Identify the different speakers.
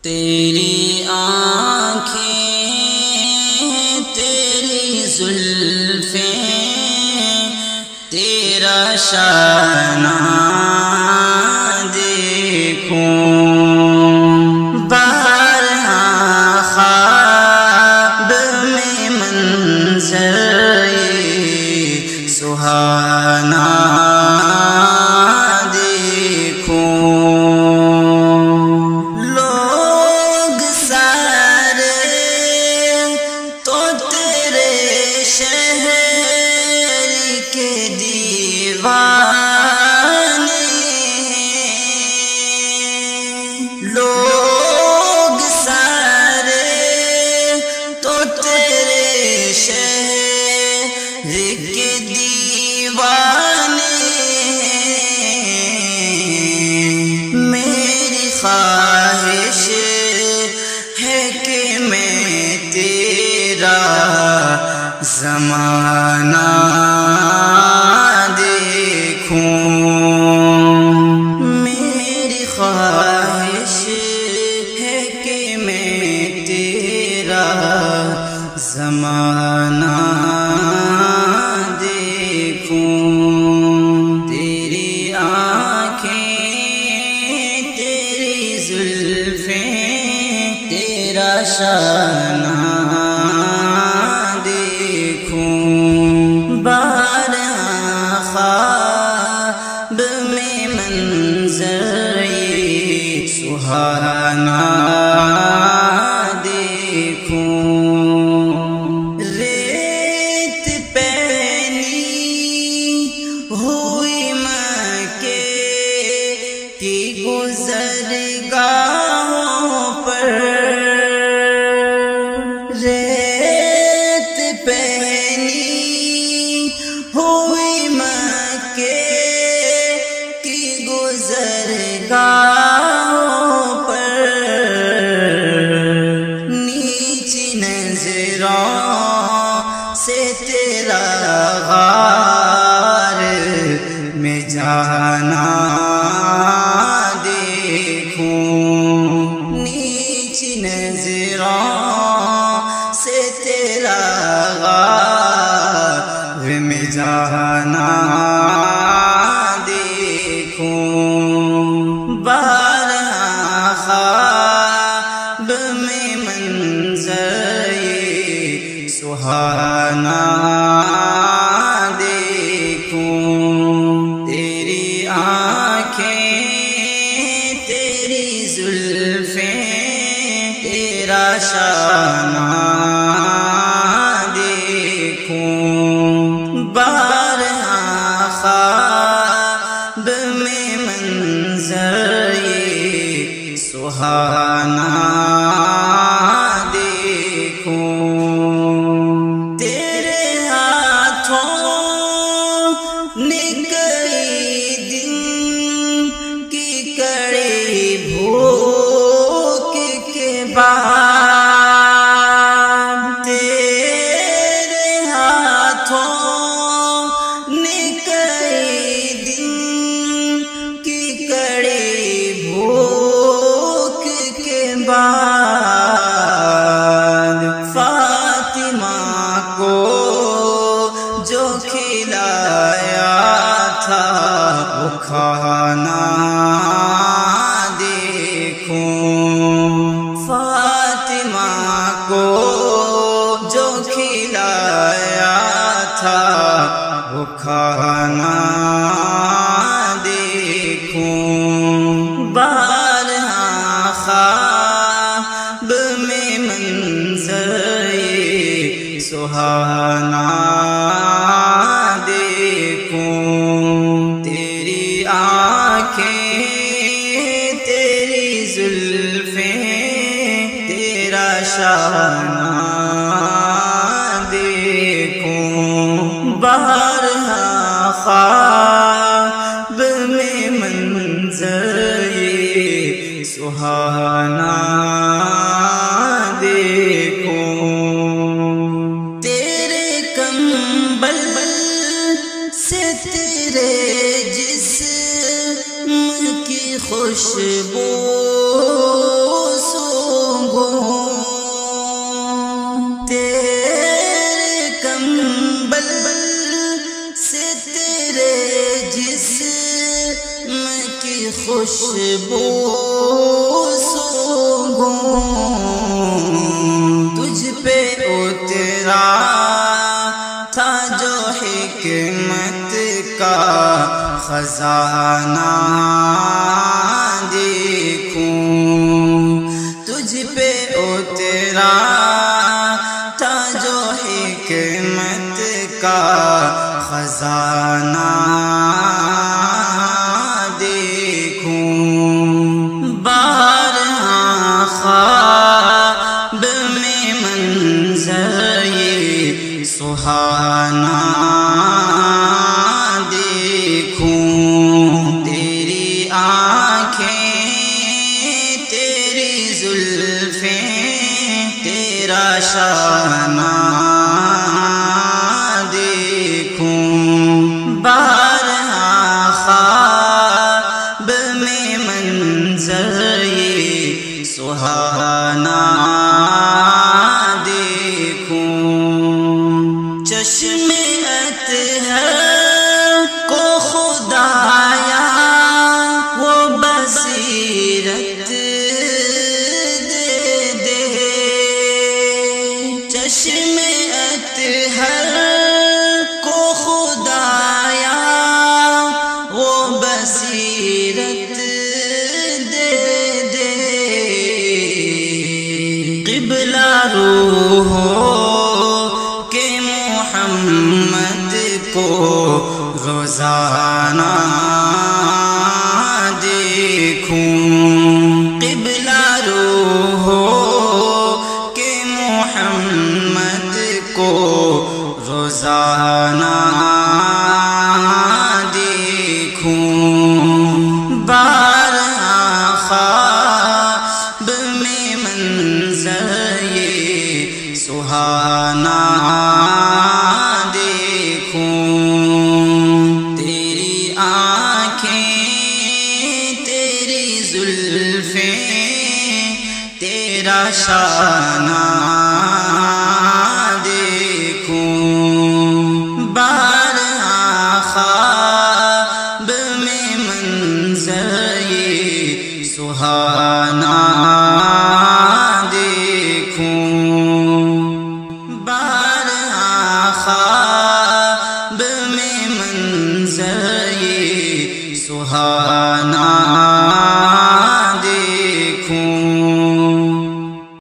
Speaker 1: تیری آنکھیں تیری زلفیں تیرا شانہ دیکھوں بارہا خواب میں منظر یہ سہانا لوگ سارے تو تیرے شہر کے دیوانے میری خواہش ہے کہ میں تیرا زمانہ زمانہ دیکھوں تیری آنکھیں تیری زلفیں تیرا شانہ دیکھوں بارہا خواب میں منظر یہ سہانا گزرگاہوں پر ریت پہنی ہوئی مکے کی گزرگاہوں پر نیچی نظروں سے تیرا غار میں جانا نیچی نظروں سے تیرا غار میں جانا دیکھوں بارہا خواب میں منظر یہ سہانا دیکھوں تیری آنکھیں تیری زلفیں تیرا شانہ دیکھوں بارہا خواب میں منظر یہ سہانا دیکھوں تیرے ہاتھوں نکلی دن کی کڑی بھوک کے بعد تیرے ہاتھوں نکلی دن کی کڑی بھوک کے بعد فاطمہ کو جو کھلایا تھا وہ کھانا فاطمہ کو جو کھلایا تھا وہ کھانا دیکھوں بارہا خواب میں منظر یہ سہانا دیکھوں تیری آنکھیں تیری زلفیں تیرا شانہ دیکھوں بارہا خواب میں منظر یہ سہانا دیکھوں تیرے کمبل سے تیرے جسم کی خوشبو خزانہ دیکھوں، تجھ پہ اترا تھا جو حکمت کا خزانہ دیکھوں، بارہا خواب میں منظر یہ سہانا دیکھوں، تیری آنکھیں تیری زلفیں تیرا شانہ دیکھوں، بارہا خواب میں منظر یہ سہانا دیکھوں، چشم اطہر کو خدایا وہ بصیرت دے دے، چشم اطہر کو خدایا وہ بصیرت دے دے، قبلہ روحوں کہ محمد کو روزانہ دیکھوں، قبلہ روحوں کہ محمد کو روزانہ دیکھوں، بارہا خواب میں منظر یہ سہانا دیکھوں، تیری آنکھیں تیری زلفیں تیرا شانہ